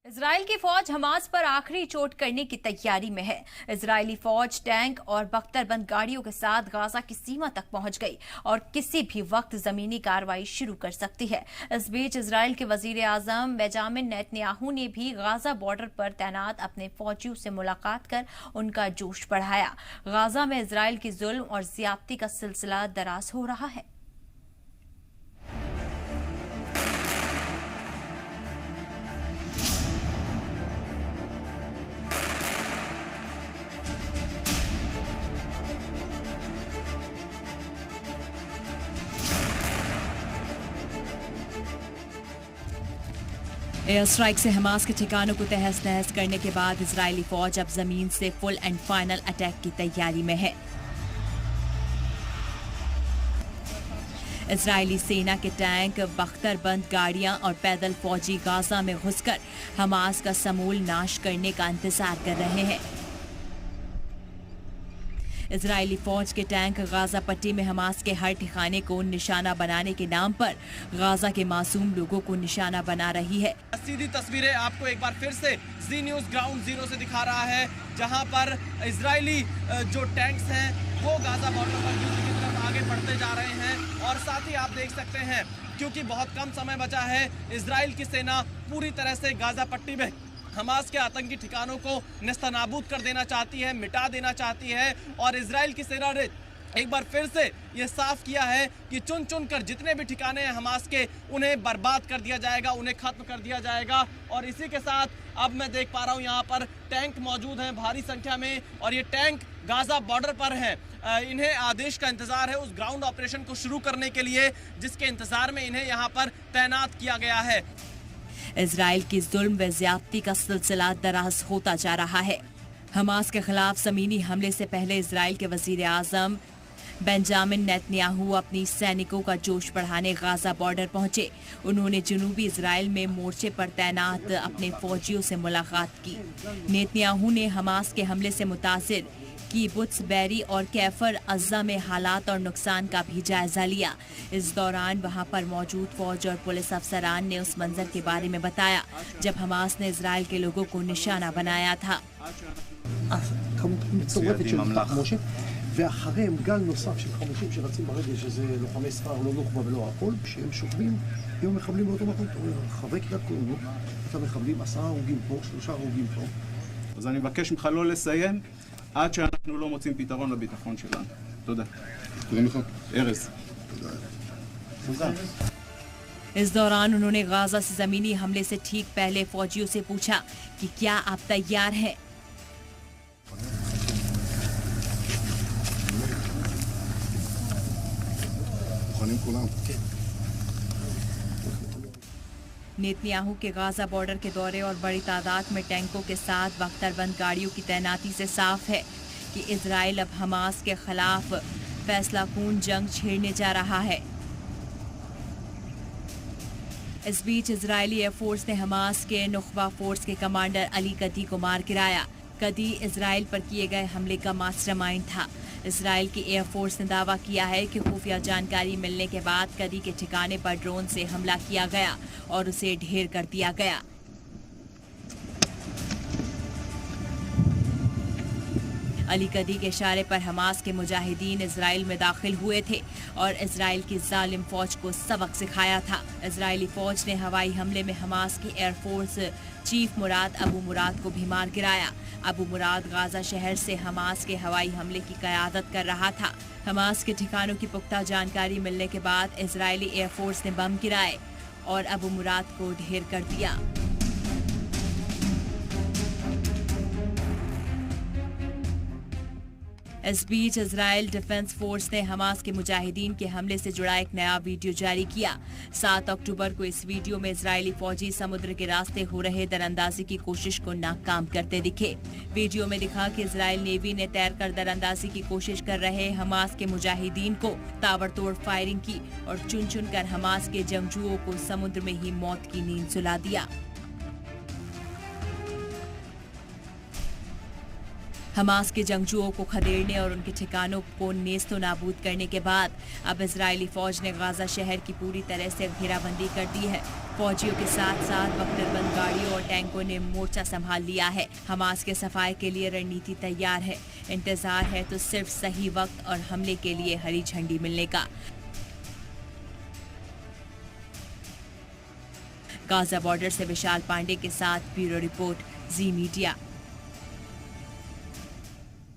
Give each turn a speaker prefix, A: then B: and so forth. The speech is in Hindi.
A: इजराइल की फौज हमास पर आखिरी चोट करने की तैयारी में है। इजरायली फौज टैंक और बख्तरबंद गाड़ियों के साथ गाजा की सीमा तक पहुंच गई और किसी भी वक्त जमीनी कार्रवाई शुरू कर सकती है। इस बीच इजराइल के वजीर आजम बेंजामिन नेतन्याहू ने भी गाजा बॉर्डर पर तैनात अपने फौजियों से मुलाकात कर उनका जोश बढ़ाया। गाजा में इजराइल की जुल्म और ज्यादती का सिलसिला दराज हो रहा है।
B: एयर स्ट्राइक से हमास के ठिकानों को तहस नहस करने के बाद इजरायली फौज अब जमीन से फुल एंड फाइनल अटैक की तैयारी में है। इजरायली सेना के टैंक, बख्तरबंद गाड़ियां और पैदल फौजी गाजा में घुसकर हमास का समूल नाश करने का इंतजार कर रहे हैं। इजरायली फौज के टैंक गाजा पट्टी में हमास के हर ठिकाने को निशाना बनाने के नाम पर गाजा के मासूम लोगों को निशाना बना रही है।
C: सीधी तस्वीरें आपको एक बार फिर से जी न्यूज ग्राउंड जीरो से दिखा रहा है, जहां पर इजरायली जो टैंक्स हैं वो गाजा बॉर्डर पर युद्ध की तरफ आगे बढ़ते जा रहे हैं। और साथ ही आप देख सकते हैं, क्योंकि बहुत कम समय बचा है, इजराइल की सेना पूरी तरह से गाजा पट्टी में हमास के आतंकी ठिकानों को नेस्तनाबूद कर देना चाहती है, मिटा देना चाहती है। और इजराइल की सेना ने एक बार फिर से ये साफ किया है कि चुन चुन कर जितने भी ठिकाने हैं हमास के, उन्हें बर्बाद कर दिया जाएगा, उन्हें खत्म कर दिया जाएगा। और इसी के साथ अब मैं देख पा रहा हूँ यहाँ पर टैंक मौजूद हैं भारी संख्या में, और ये टैंक गाजा बॉर्डर पर हैं। इन्हें आदेश का इंतजार है उस ग्राउंड ऑपरेशन को शुरू करने के लिए, जिसके इंतजार में इन्हें यहाँ पर तैनात किया गया है।
B: इजराइल की जुल्म व ज्यादती का सिलसिला दराज होता जा रहा है। हमास के खिलाफ जमीनी हमले से पहले इजराइल के वजीर आजम बेंजामिन नेतन्याहू अपनी सैनिकों का जोश बढ़ाने गाजा बॉर्डर पहुंचे। उन्होंने जनूबी इजराइल में मोर्चे पर तैनात अपने फौजियों से मुलाकात की। नेतन्याहू ने हमास के हमले से मुतासिर कीबुत्स बैरी और कैफर अज़्ज़ा में हालात और नुकसान का भी जायजा लिया। इस दौरान वहां पर मौजूद फौज और पुलिस अफसरान ने उस मंजर के बारे में बताया जब हमास ने इजराइल के लोगों को निशाना बनाया था।
D: ואחריהם גל נוסף של חמושים שרצים ברגל, שזה לוחמי שכר, לא נוח'בה ולא הפועל, שהם שוכבים עם מחבלים באותו מקום. חברי קריית כהנו, את המחבלים, 10 הרוגים פה, 3 הרוגים פה.
E: אז אני מבקש ממך לא לסיים עד שאנחנו לא מוצאים פתרון לביטחון שלנו. תודה. קוראים לך? ארז. תודה.
B: इस दौरान उन्होंने गाजा से जमीनी हमले से ठीक पहले फौजियों से पूछा कि क्या आप तैयार हैं। नेतन्याहू के गाजा बॉर्डर के दौरे और बड़ी तादाद में टैंकों के साथ बख्तरबंद गाड़ियों की तैनाती से साफ है कि इजराइल अब हमास के खिलाफ फैसलाकुन जंग छेड़ने जा रहा है। इस बीच इजरायली एयरफोर्स ने हमास के नुख्बा फोर्स के कमांडर अली कदी को मार गिराया। कदी इजराइल पर किए गए हमले का मास्टरमाइंड था। इजराइल की एयरफोर्स ने दावा किया है कि खुफिया जानकारी मिलने के बाद कदी के ठिकाने पर ड्रोन से हमला किया गया और उसे ढेर कर दिया गया। अली कदी के इशारे पर हमास के मुजाहिदीन इजराइल में दाखिल हुए थे और इजराइल की जालिम फौज को सबक सिखाया था। इजरायली फौज ने हवाई हमले में हमास की एयरफोर्स चीफ मुराद अबू मुराद को भी मार गिराया। अबू मुराद गाजा शहर से हमास के हवाई हमले की क़यादत कर रहा था। हमास के ठिकानों की पुख्ता जानकारी मिलने के बाद इजरायली एयरफोर्स ने बम गिराए और अबू मुराद को ढेर कर दिया। इस बीच इजराइल डिफेंस फोर्स ने हमास के मुजाहिदीन के हमले से जुड़ा एक नया वीडियो जारी किया। 7 अक्टूबर को इस वीडियो में इजरायली फौजी समुद्र के रास्ते हो रहे दरअंदाजी की कोशिश को नाकाम करते दिखे। वीडियो में दिखा कि इजराइल नेवी ने तैरकर दरअंदाजी की कोशिश कर रहे हमास के मुजाहिदीन को ताबड़तोड़ फायरिंग की और चुन चुन कर हमास के जंगजुओं को समुद्र में ही मौत की नींद सुला दिया। हमास के जंगजुओं को खदेड़ने और उनके ठिकानों को नेस्तो नाबूद करने के बाद अब इजरायली फौज ने गाजा शहर की पूरी तरह से घेराबंदी कर दी है। फौजियों के साथ साथ बख्तरबंद गाड़ियों और टैंकों ने मोर्चा संभाल लिया है। हमास के सफाई के लिए रणनीति तैयार है। इंतजार है तो सिर्फ सही वक्त और हमले के लिए हरी झंडी मिलने का। गाजा बॉर्डर से विशाल पांडे के साथ ब्यूरो रिपोर्ट, जी मीडिया।